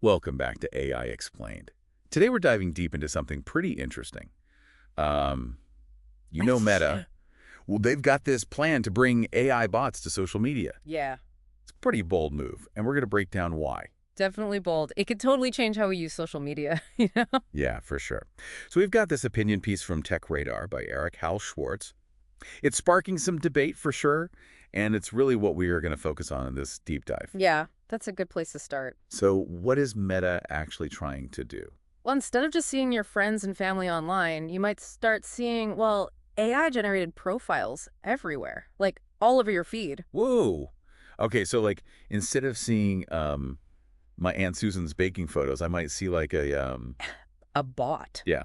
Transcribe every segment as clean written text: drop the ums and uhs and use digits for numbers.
Welcome back to AI Explained. Today we're diving deep into something pretty interesting. Um, Meta. Well, they've got this plan to bring AI bots to social media. Yeah, It's a pretty bold move, and we're going to break down why. definitely bold. It could totally change how we use social media, you know? Yeah, for sure. So we've got this opinion piece from Tech Radar by Eric Hal Schwartz. It's sparking some debate for sure, and it's really what we are going to focus on in this deep dive. Yeah, that's a good place to start. So what is Meta actually trying to do? Well, instead of just seeing your friends and family online, you might start seeing, well, AI-generated profiles everywhere, like all over your feed. Whoa. Okay, so like instead of seeing my Aunt Susan's baking photos, I might see like A bot. yeah,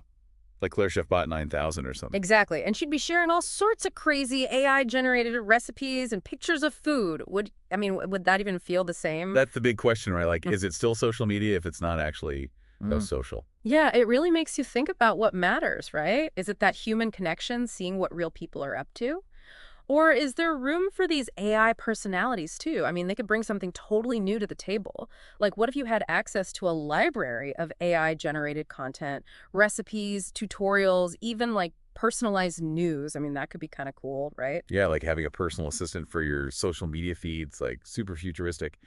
like Claire Chef Bot 9000 or something. Exactly. And she'd be sharing all sorts of crazy AI-generated recipes and pictures of food. Would that even feel the same? That's the big question, right? Like, is it still social media if it's not actually social? Yeah, it really makes you think about what matters, right? Is it that human connection, seeing what real people are up to? Or is there room for these AI personalities too? I mean, they could bring something totally new to the table. Like, what if you had access to a library of AI-generated content, recipes, tutorials, even like personalized news? I mean, that could be kind of cool, right? Yeah, like having a personal assistant for your social media feeds, like super futuristic.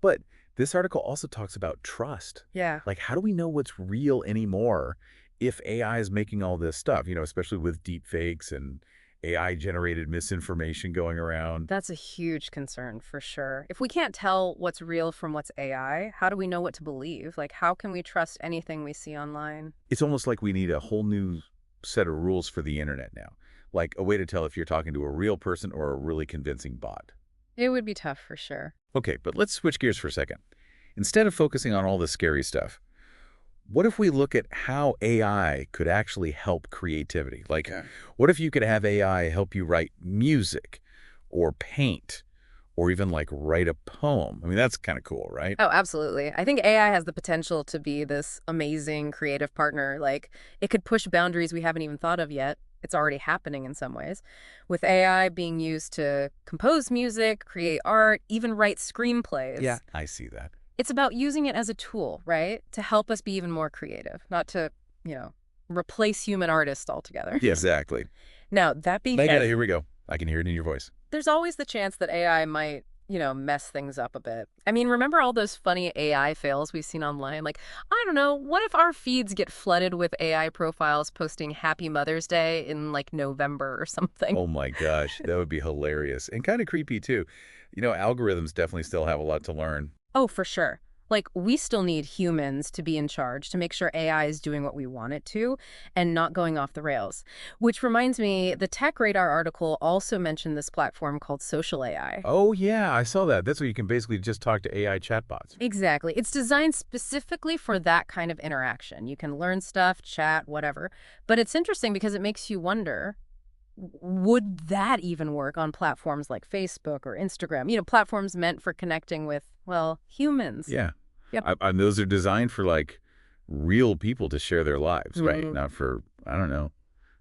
But this article also talks about trust. Yeah. Like, how do we know what's real anymore if AI is making all this stuff, especially with deep fakes and AI-generated misinformation going around? That's a huge concern for sure. If we can't tell what's real from what's AI, how do we know what to believe? Like, how can we trust anything we see online? It's almost like we need a whole new set of rules for the internet now, like a way to tell if you're talking to a real person or a really convincing bot. It would be tough for sure. Okay, but let's switch gears for a second. Instead of focusing on all the scary stuff, what if we look at how AI could actually help creativity? Like, what if you could have AI help you write music or paint or even like write a poem? I mean, that's kind of cool, right? Oh, absolutely. I think AI has the potential to be this amazing creative partner. Like, it could push boundaries we haven't even thought of yet. It's already happening in some ways. With AI being used to compose music, create art, even write screenplays. Yeah, I see that. It's about using it as a tool, right? To help us be even more creative, not to, you know, replace human artists altogether. Yeah, exactly. Now, that being Megan, said, here we go. I can hear it in your voice. there's always the chance that AI might, mess things up a bit. I mean, remember all those funny AI fails we've seen online? Like, I don't know, what if our feeds get flooded with AI profiles posting Happy Mother's Day in like November or something? Oh my gosh, that would be hilarious and kind of creepy too. Algorithms definitely still have a lot to learn. Oh, for sure. Like, we still need humans to be in charge to make sure AI is doing what we want it to and not going off the rails. Which reminds me, the Tech Radar article also mentioned this platform called Social AI. Oh yeah, I saw that. That's where you can basically just talk to AI chatbots. Exactly. It's designed specifically for that kind of interaction. You can learn stuff, chat, whatever. But it's interesting because it makes you wonder, would that even work on platforms like Facebook or Instagram? Platforms meant for connecting with, well, humans. Yeah. Yep. And those are designed for like real people to share their lives, right? Mhm. Not for, I don't know,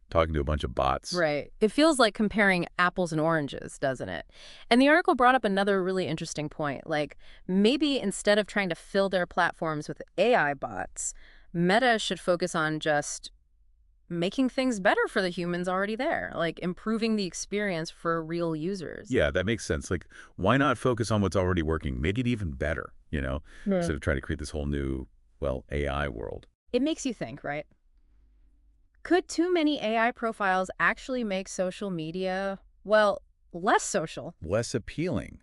talking to a bunch of bots. Right. It feels like comparing apples and oranges, doesn't it? And the article brought up another really interesting point. Like, maybe instead of trying to fill their platforms with AI bots, Meta should focus on just making things better for the humans already there, like improving the experience for real users. Yeah, that makes sense. Like, why not focus on what's already working? Make it even better, Yeah. instead of trying to create this whole new, well, AI world. It makes you think, right? Could too many AI profiles actually make social media, well, less social? Less appealing,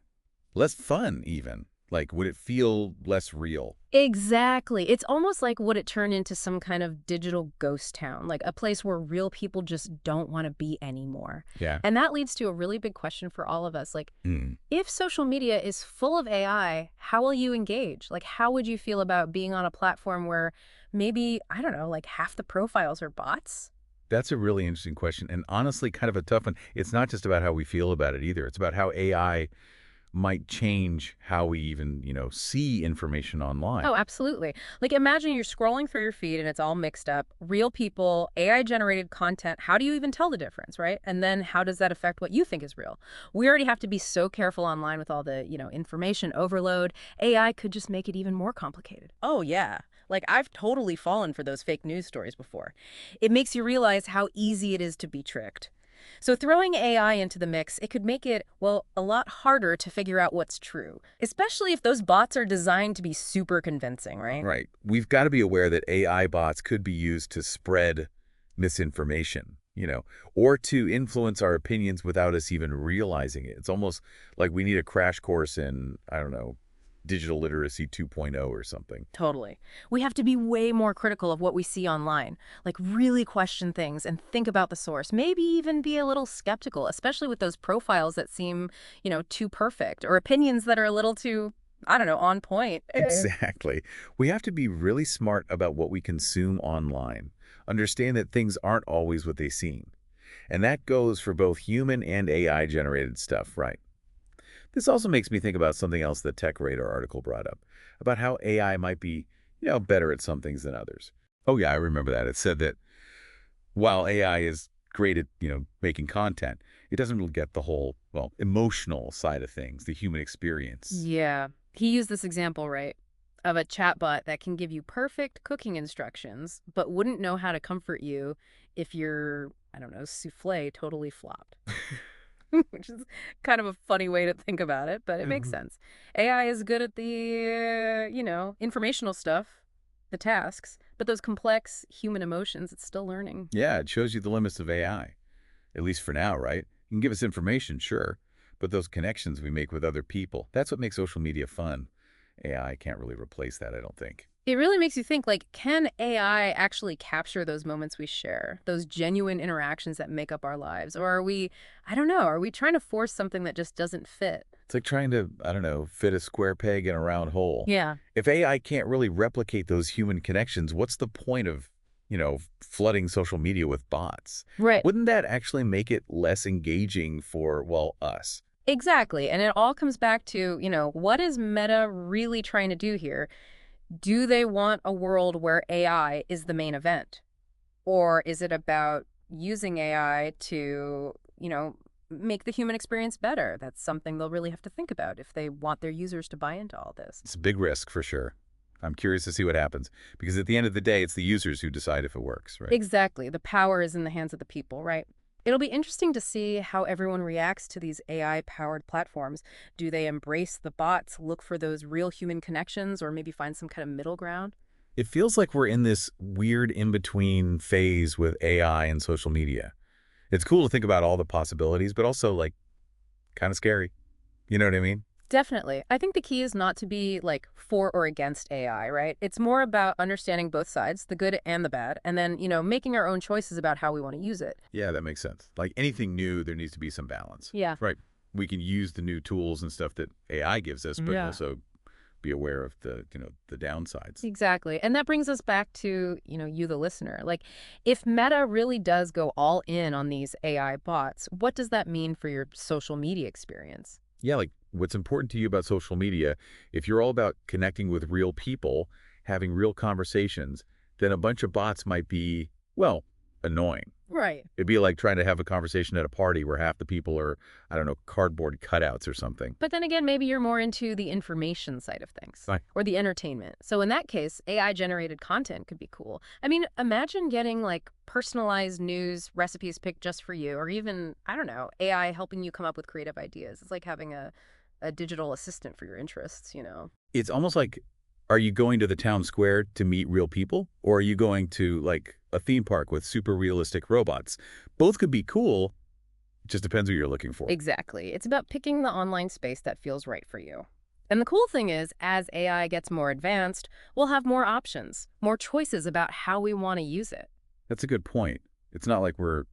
less fun even. Like, would it feel less real? Exactly. It's almost like would it turn into some kind of digital ghost town, like a place where real people just don't want to be anymore. Yeah. And that leads to a really big question for all of us. Like, Hmm. if social media is full of AI, how will you engage? Like, how would you feel about being on a platform where maybe, I don't know, like half the profiles are bots? That's a really interesting question, and honestly, kind of a tough one. It's not just about how we feel about it either. It's about how AI might change how we even, see information online. Oh, absolutely. Like imagine you're scrolling through your feed and it's all mixed up. Real people, AI generated content. How do you even tell the difference, right? And then how does that affect what you think is real? We already have to be so careful online with all the, information overload. AI could just make it even more complicated. Oh, yeah. Like I've totally fallen for those fake news stories before. It makes you realize how easy it is to be tricked. So throwing AI into the mix, it could make it, well, a lot harder to figure out what's true, especially if those bots are designed to be super convincing, right? Right. We've got to be aware that AI bots could be used to spread misinformation, or to influence our opinions without us even realizing it. It's almost like we need a crash course in, I don't know, digital literacy 2.0 or something. Totally. We have to be way more critical of what we see online, like really question things and think about the source, maybe even be a little skeptical, especially with those profiles that seem, too perfect or opinions that are a little too, I don't know, on point. Exactly. We have to be really smart about what we consume online. Understand that things aren't always what they seem. And that goes for both human and AI-generated stuff, right? This also makes me think about something else the Tech Radar article brought up, about how AI might be, better at some things than others. Oh yeah, I remember that. It said that while AI is great at, making content, it doesn't really get the whole, well, emotional side of things, the human experience. Yeah. He used this example, right, of a chatbot that can give you perfect cooking instructions, but wouldn't know how to comfort you if your, I don't know, souffle totally flopped. Which is kind of a funny way to think about it, but it makes Mhm. sense. AI is good at the, informational stuff, the tasks, but those complex human emotions, it's still learning. Yeah, it shows you the limits of AI, at least for now, right? It can give us information, sure, but those connections we make with other people, that's what makes social media fun. AI can't really replace that, I don't think. It really makes you think, like, can AI actually capture those moments we share, those genuine interactions that make up our lives? Or are we, I don't know, are we trying to force something that just doesn't fit? It's like trying to, I don't know, fit a square peg in a round hole. Yeah. If AI can't really replicate those human connections, what's the point of, flooding social media with bots? Right. Wouldn't that actually make it less engaging for, well, us? Exactly. And it all comes back to, what is Meta really trying to do here? Do they want a world where AI is the main event? Or is it about using AI to, make the human experience better? That's something they'll really have to think about if they want their users to buy into all this. It's a big risk for sure. I'm curious to see what happens because at the end of the day, it's the users who decide if it works, right? Exactly. The power is in the hands of the people, right? It'll be interesting to see how everyone reacts to these AI-powered platforms. Do they embrace the bots, look for those real human connections, or maybe find some kind of middle ground? It feels like we're in this weird in-between phase with AI and social media. It's cool to think about all the possibilities, but also like kind of scary. You know what I mean? Definitely. I think the key is not to be like for or against AI, right? It's more about understanding both sides, the good and the bad, and then, making our own choices about how we want to use it. Yeah, that makes sense. Like anything new, there needs to be some balance. Yeah. Right. We can use the new tools and stuff that AI gives us, but Yeah. also be aware of the downsides. Exactly. And that brings us back to, you, the listener. Like, if Meta really does go all in on these AI bots, what does that mean for your social media experience? Yeah, like what's important to you about social media, if you're all about connecting with real people, having real conversations, then a bunch of bots might be, well, annoying. Right. It'd be like trying to have a conversation at a party where half the people are, I don't know, cardboard cutouts or something. But then again, maybe you're more into the information side of things Right. or the entertainment. So in that case, AI generated content could be cool. I mean, imagine getting like personalized news recipes picked just for you, or even, I don't know, AI helping you come up with creative ideas. It's like having a digital assistant for your interests. It's almost like, are you going to the town square to meet real people? Or are you going to like a theme park with super realistic robots? Both could be cool. It just depends what you're looking for. Exactly. It's about picking the online space that feels right for you. And the cool thing is, as AI gets more advanced, we'll have more options, more choices about how we want to use it. That's a good point. It's not like we're,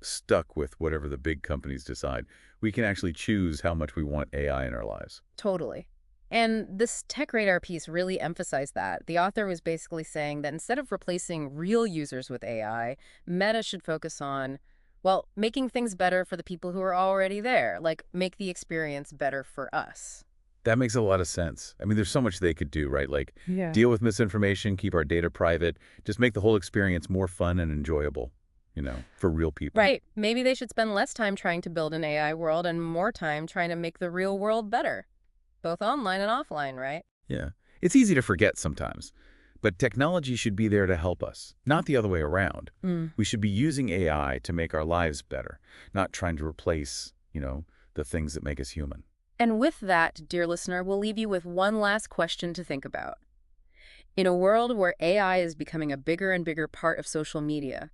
stuck with whatever the big companies decide. We can actually choose how much we want AI in our lives. Totally. And this Tech Radar piece really emphasized that. The author was basically saying that instead of replacing real users with AI, Meta should focus on Well, making things better for the people who are already there, like make the experience better for us. That makes a lot of sense. I mean, there's so much they could do, right? Like Yeah. deal with misinformation, keep our data private, just make the whole experience more fun and enjoyable, for real people. Right. Maybe they should spend less time trying to build an AI world and more time trying to make the real world better, both online and offline, right? Yeah. It's easy to forget sometimes, but technology should be there to help us, not the other way around. Mm. We should be using AI to make our lives better, not trying to replace, the things that make us human. And with that, dear listener, we'll leave you with one last question to think about. In a world where AI is becoming a bigger and bigger part of social media,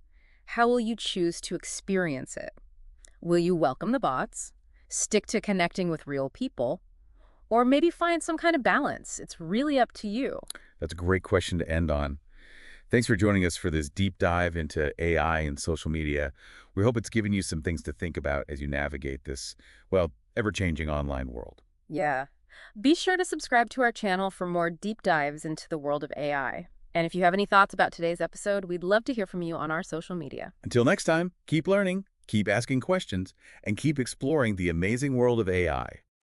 how will you choose to experience it? Will you welcome the bots, stick to connecting with real people, or maybe find some kind of balance? It's really up to you. That's a great question to end on. Thanks for joining us for this deep dive into AI and social media. We hope it's given you some things to think about as you navigate this, well, ever-changing online world. Yeah. Be sure to subscribe to our channel for more deep dives into the world of AI. And if you have any thoughts about today's episode, we'd love to hear from you on our social media. Until next time, keep learning, keep asking questions, and keep exploring the amazing world of AI.